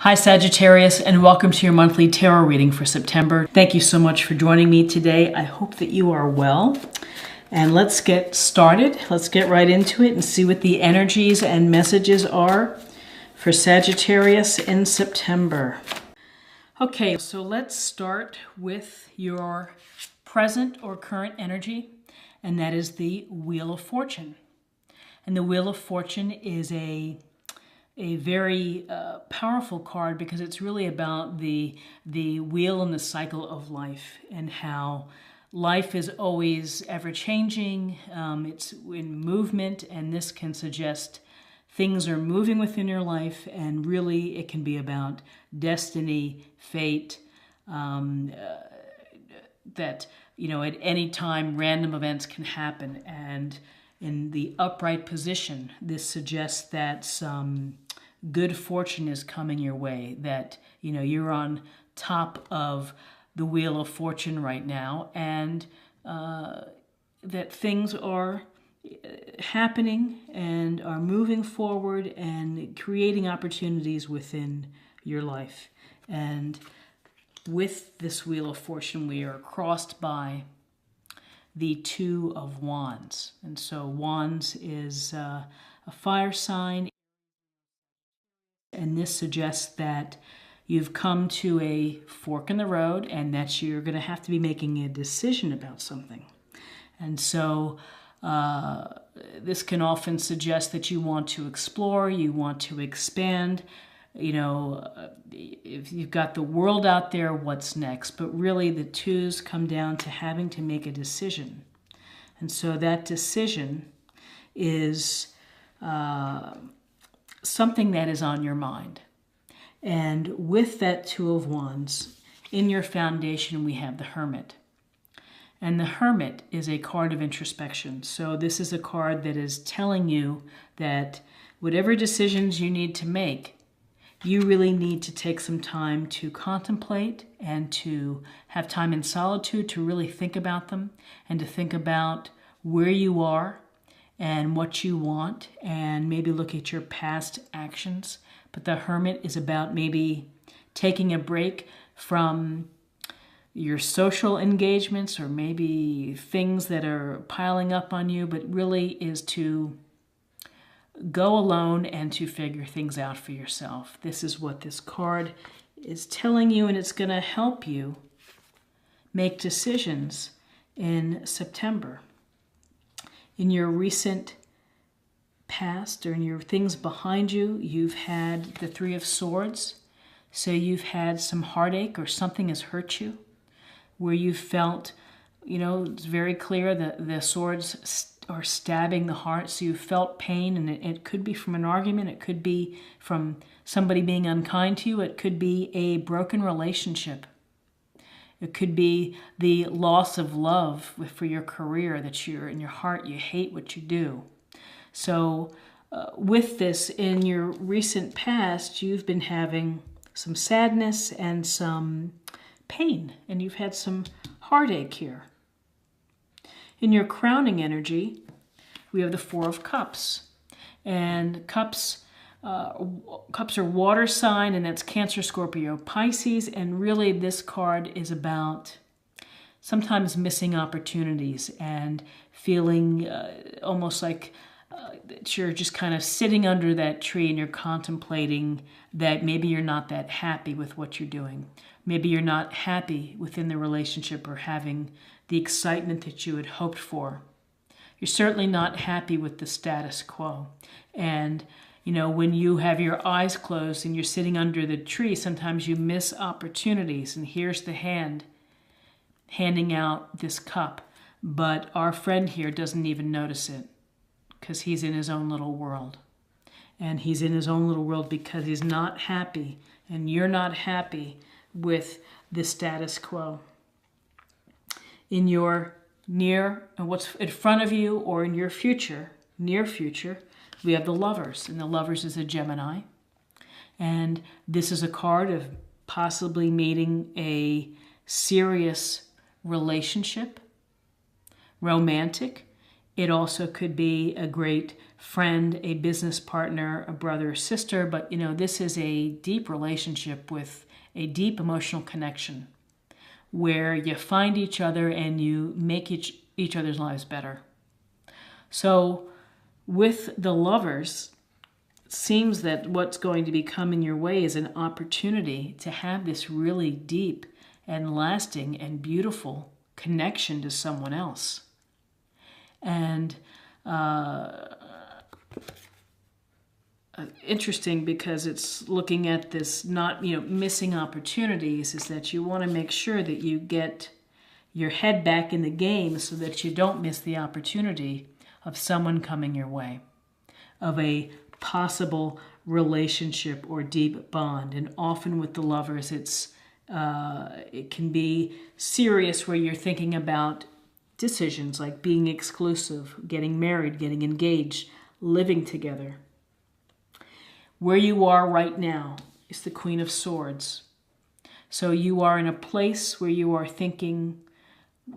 Hi Sagittarius, and welcome to your monthly tarot reading for September. Thank you so much for joining me today. I hope that you are well. And let's get started. Let's get right into it and see what the energies and messages are for Sagittarius in September. Okay, so let's start with your present or current energy, and that is the Wheel of Fortune. And the Wheel of Fortune is a very powerful card because it's really about the wheel and the cycle of life and how life is always ever-changing. It's in movement, and this can suggest things are moving within your life, and really it can be about destiny, fate, that, you know, at any time random events can happen. And in the upright position, this suggests that some good fortune is coming your way, that, you know, you're on top of the Wheel of Fortune right now, and that things are happening and are moving forward and creating opportunities within your life. And with this Wheel of Fortune, we are crossed by the Two of Wands. And so Wands is a fire sign, and this suggests that you've come to a fork in the road and that you're going to have to be making a decision about something. And so this can often suggest that you want to explore, you want to expand. You know, if you've got the world out there, what's next? But really the twos come down to having to make a decision. And so that decision is something that is on your mind. And with that Two of Wands, in your foundation, we have the Hermit. And the Hermit is a card of introspection. So this is a card that is telling you that whatever decisions you need to make, you really need to take some time to contemplate and to have time in solitude to really think about them and to think about where you are and what you want, and maybe look at your past actions. But the Hermit is about maybe taking a break from your social engagements or maybe things that are piling up on you, but really is to go alone and to figure things out for yourself. This is what this card is telling you, and it's going to help you make decisions in September. In your recent past or in your things behind you, you've had the Three of Swords. So you've had some heartache or something has hurt you where you felt, you know, it's very clear that the swords are stabbing the heart. So you felt pain, and it could be from an argument. It could be from somebody being unkind to you. It could be a broken relationship. It could be the loss of love for your career, that you're in your heart, you hate what you do. So with this, in your recent past, you've been having some sadness and some pain, and you've had some heartache here. In your crowning energy, we have the Four of Cups. And cups are water sign, and that's Cancer, Scorpio, Pisces. And really this card is about sometimes missing opportunities and feeling almost like that you're just kind of sitting under that tree and you're contemplating that maybe you're not that happy with what you're doing. Maybe you're not happy within the relationship or having the excitement that you had hoped for. You're certainly not happy with the status quo. And you know, when you have your eyes closed and you're sitting under the tree, sometimes you miss opportunities. And here's the hand handing out this cup. But our friend here doesn't even notice it because he's in his own little world. And he's in his own little world because he's not happy. And you're not happy with the status quo. In your what's in front of you or in your future, near future, we have the Lovers, and the Lovers is a Gemini. And this is a card of possibly meeting a serious relationship, romantic, It also could be a great friend, a business partner, a brother or sister, but this is a deep relationship with a deep emotional connection where you find each other and you make each other's lives better. So with the Lovers, it seems that what's going to be coming your way is an opportunity to have this really deep and lasting and beautiful connection to someone else. And interesting, because it's looking at this not missing opportunities, is that you want to make sure that you get your head back in the game so that you don't miss the opportunity of someone coming your way, of a possible relationship or deep bond. And often with the Lovers, it can be serious, where you're thinking about decisions like being exclusive, getting married, getting engaged, living together. Where you are right now is the Queen of Swords. So you are in a place where you are thinking,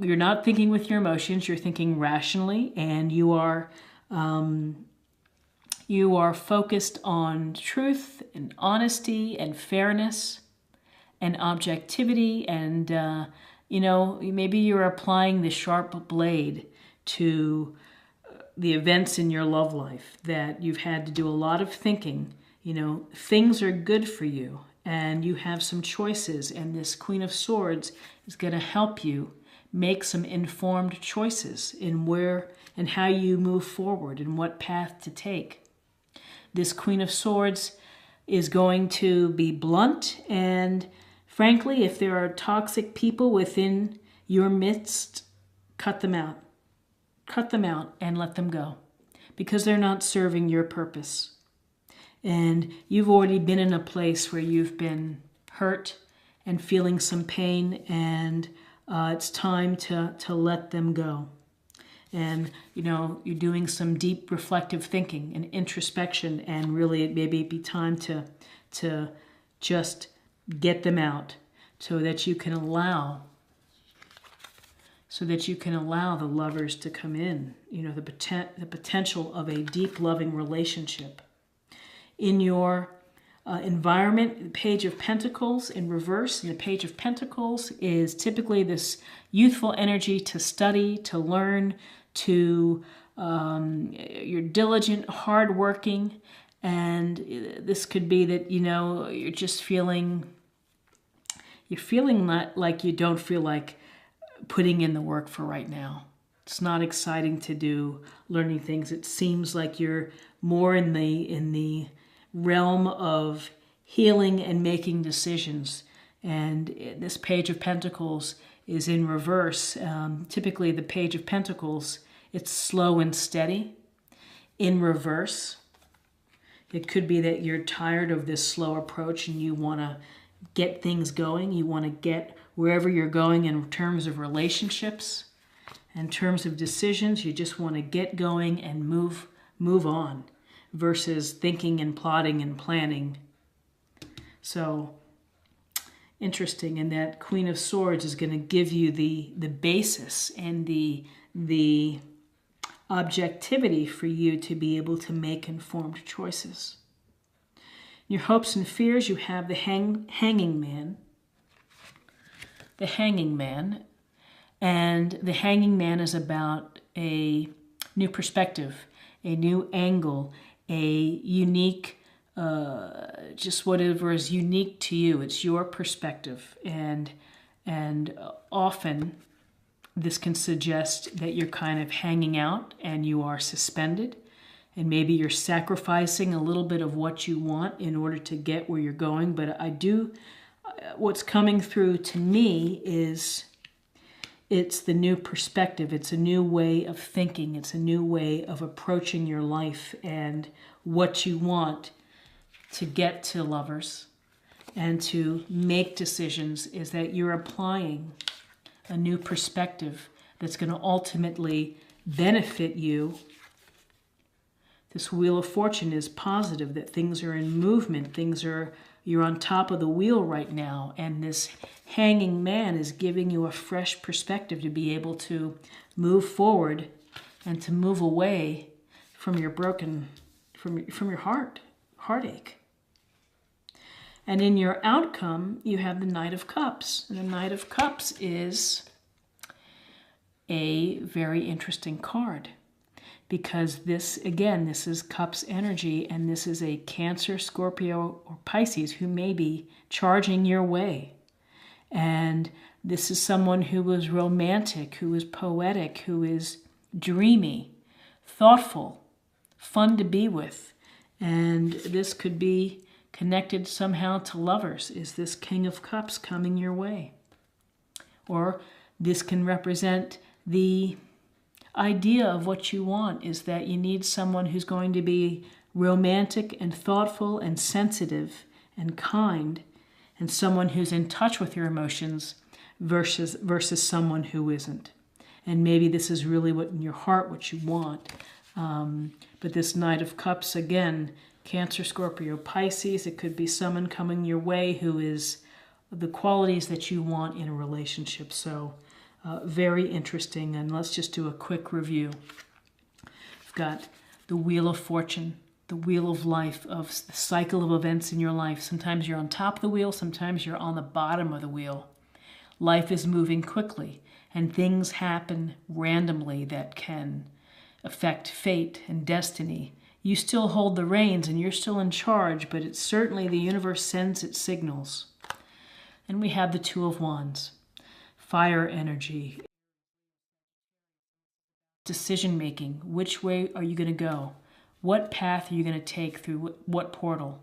you're not thinking with your emotions, you're thinking rationally, and you are focused on truth and honesty and fairness and objectivity, and maybe you're applying the sharp blade to the events in your love life that you've had to do a lot of thinking. Things are good for you and you have some choices, and this Queen of Swords is going to help you make some informed choices in where and how you move forward and what path to take. This Queen of Swords is going to be blunt, and frankly, if there are toxic people within your midst, cut them out. Cut them out and let them go, because they're not serving your purpose. And you've already been in a place where you've been hurt and feeling some pain, and it's time to let them go. And, you're doing some deep reflective thinking and introspection, and really it maybe be time to just get them out so that you can allow the Lovers to come in, the potential of a deep loving relationship. In your environment, the Page of Pentacles in reverse, the Page of Pentacles is typically this youthful energy to study, to learn, to you're diligent, hardworking, and this could be that you're just feeling like you don't feel like putting in the work for right now. It's not exciting to do learning things. It seems like you're more in the realm of healing and making decisions. And this Page of Pentacles is in reverse. Typically the Page of Pentacles, it's slow and steady. In reverse, it could be that you're tired of this slow approach and you want to get things going. You want to get wherever you're going in terms of relationships, in terms of decisions. You just want to get going and move on, versus thinking and plotting and planning. So interesting, and that Queen of Swords is going to give you the basis and the objectivity for you to be able to make informed choices. In your hopes and fears, you have the Hanging Man. The Hanging Man. And the Hanging Man is about a new perspective, a new angle, a unique, just whatever is unique to you. It's your perspective. And often this can suggest that you're kind of hanging out and you are suspended. And maybe you're sacrificing a little bit of what you want in order to get where you're going. But what's coming through to me is it's the new perspective. It's a new way of thinking. It's a new way of approaching your life and what you want to get to Lovers and to make decisions, is that you're applying a new perspective that's going to ultimately benefit you. This Wheel of Fortune is positive, that things are in movement, you're on top of the wheel right now, and this Hanging Man is giving you a fresh perspective to be able to move forward and to move away from your from your heartache. And in your outcome, you have the Knight of Cups. And the Knight of Cups is a very interesting card because this is Cups energy, and this is a Cancer, Scorpio, or Pisces who may be charging your way. And this is someone who is romantic, who is poetic, who is dreamy, thoughtful, fun to be with. And this could be connected somehow to lovers. Is this King of Cups coming your way? Or this can represent the idea of what you want, is that you need someone who's going to be romantic and thoughtful and sensitive and kind, and someone who's in touch with your emotions versus someone who isn't. And maybe this is really what in your heart, what you want. But this Knight of Cups, again, Cancer, Scorpio, Pisces, it could be someone coming your way who is the qualities that you want in a relationship. So very interesting. And let's just do a quick review. We've got the Wheel of Fortune, the wheel of life, of the cycle of events in your life. Sometimes you're on top of the wheel, sometimes you're on the bottom of the wheel. Life is moving quickly, and things happen randomly that can affect fate and destiny. You still hold the reins and you're still in charge, but it's certainly the universe sends its signals. And we have the Two of Wands, fire energy, decision making. Which way are you going to go? What path are you going to take through what portal?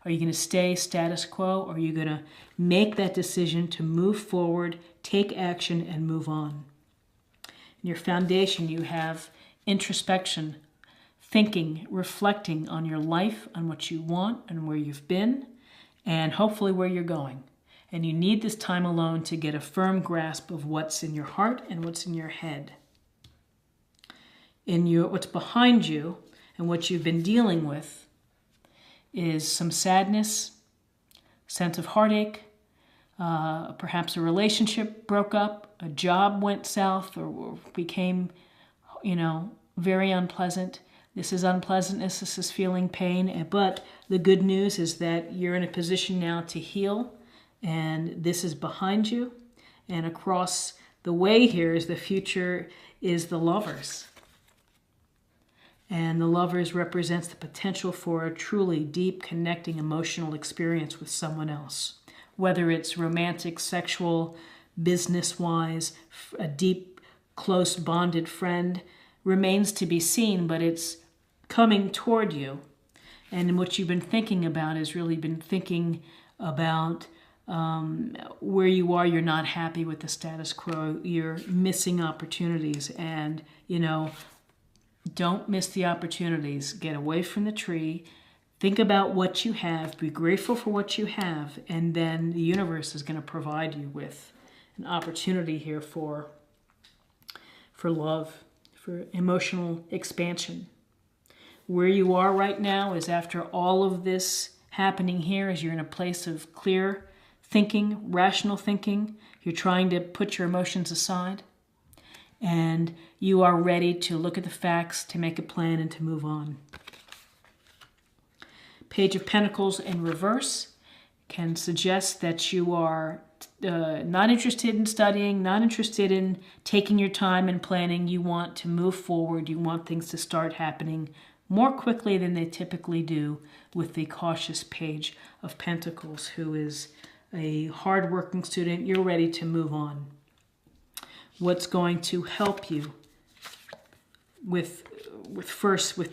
Are you going to stay status quo, or are you going to make that decision to move forward, take action, and move on? In your foundation, you have introspection, thinking, reflecting on your life, on what you want and where you've been, and hopefully where you're going. And you need this time alone to get a firm grasp of what's in your heart and what's in your head. What's behind you and what you've been dealing with is some sadness, sense of heartache, perhaps a relationship broke up, a job went south or became, very unpleasant. This is unpleasantness, this is feeling pain, but the good news is that you're in a position now to heal, and this is behind you. And across the way here is the future, is the Lovers. And the Lovers represents the potential for a truly deep, connecting, emotional experience with someone else. Whether it's romantic, sexual, business-wise, a deep, close, bonded friend, remains to be seen, but it's coming toward you. And what you've been thinking about is really been thinking about where you are. You're not happy with the status quo. You're missing opportunities. And, don't miss the opportunities. Get away from the tree. Think about what you have. Be grateful for what you have. And then the universe is going to provide you with an opportunity here for love, for emotional expansion. Where you are right now is, after all of this happening here, is you're in a place of clear thinking, rational thinking. You're trying to put your emotions aside. And you are ready to look at the facts, to make a plan, and to move on. Page of Pentacles in reverse can suggest that you are not interested in studying, not interested in taking your time and planning. You want to move forward. You want things to start happening more quickly than they typically do with the cautious Page of Pentacles, who is a hard-working student. You're ready to move on. What's going to help you with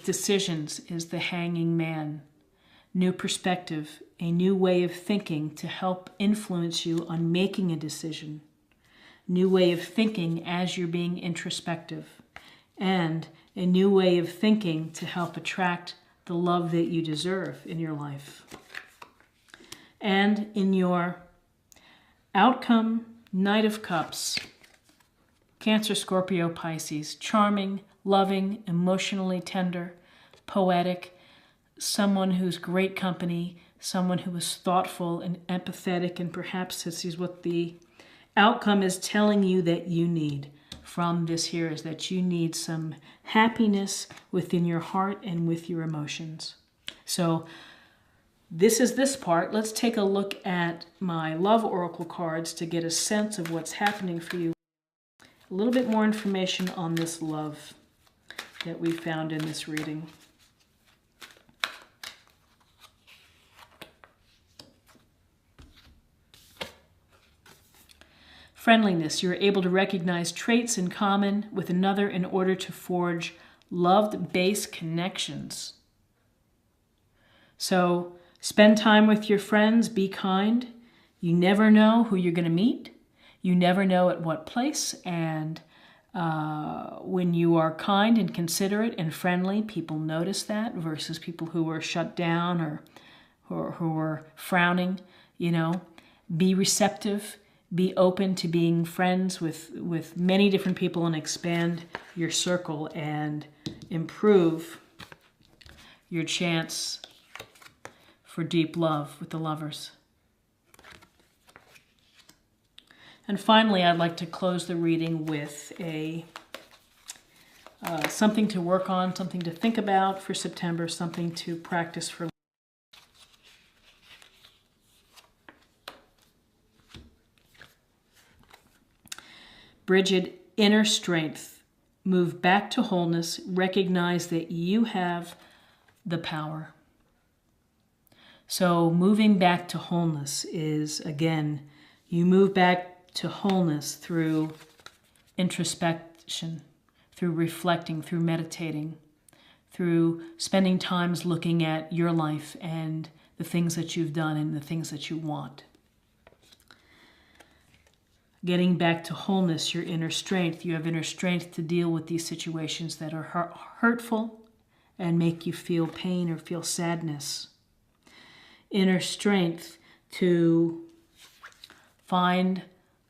decisions is the Hanging Man. New perspective, a new way of thinking to help influence you on making a decision. New way of thinking as you're being introspective. And a new way of thinking to help attract the love that you deserve in your life. And in your outcome, Knight of Cups, Cancer, Scorpio, Pisces, charming, loving, emotionally tender, poetic, someone who's great company, someone who is thoughtful and empathetic, and perhaps this is what the outcome is telling you that you need. from this here is that you need some happiness within your heart and with your emotions. So this is this part. Let's take a look at my love oracle cards to get a sense of what's happening for you. A little bit more information on this love that we found in this reading. Friendliness. You're able to recognize traits in common with another in order to forge love-based connections. So spend time with your friends. Be kind. You never know who you're going to meet. You never know at what place. And when you are kind and considerate and friendly, people notice that versus people who are shut down or who are frowning. You know, be receptive. Be open to being friends with many different people and expand your circle and improve your chance for deep love with the lovers. And finally, I'd like to close the reading with something to work on, something to think about for September, something to practice for. Bridget, inner strength. Move back to wholeness. Recognize that you have the power. So moving back to wholeness is, again, you move back to wholeness through introspection, through reflecting, through meditating, through spending times looking at your life and the things that you've done and the things that you want. Getting back to wholeness, your inner strength. You have inner strength to deal with these situations that are hurtful and make you feel pain or feel sadness. Inner strength to find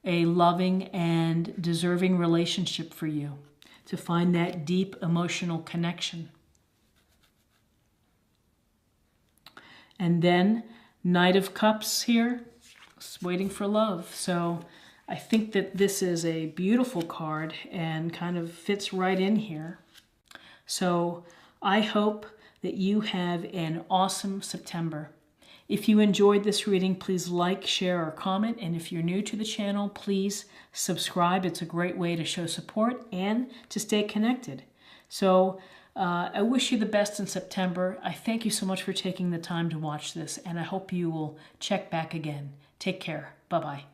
a loving and deserving relationship for you, to find that deep emotional connection. And then Knight of Cups here, waiting for love. So I think that this is a beautiful card and kind of fits right in here. So I hope that you have an awesome September. If you enjoyed this reading, please like, share, or comment. And if you're new to the channel, please subscribe. It's a great way to show support and to stay connected. So I wish you the best in September. I thank you so much for taking the time to watch this, and I hope you will check back again. Take care. Bye-bye.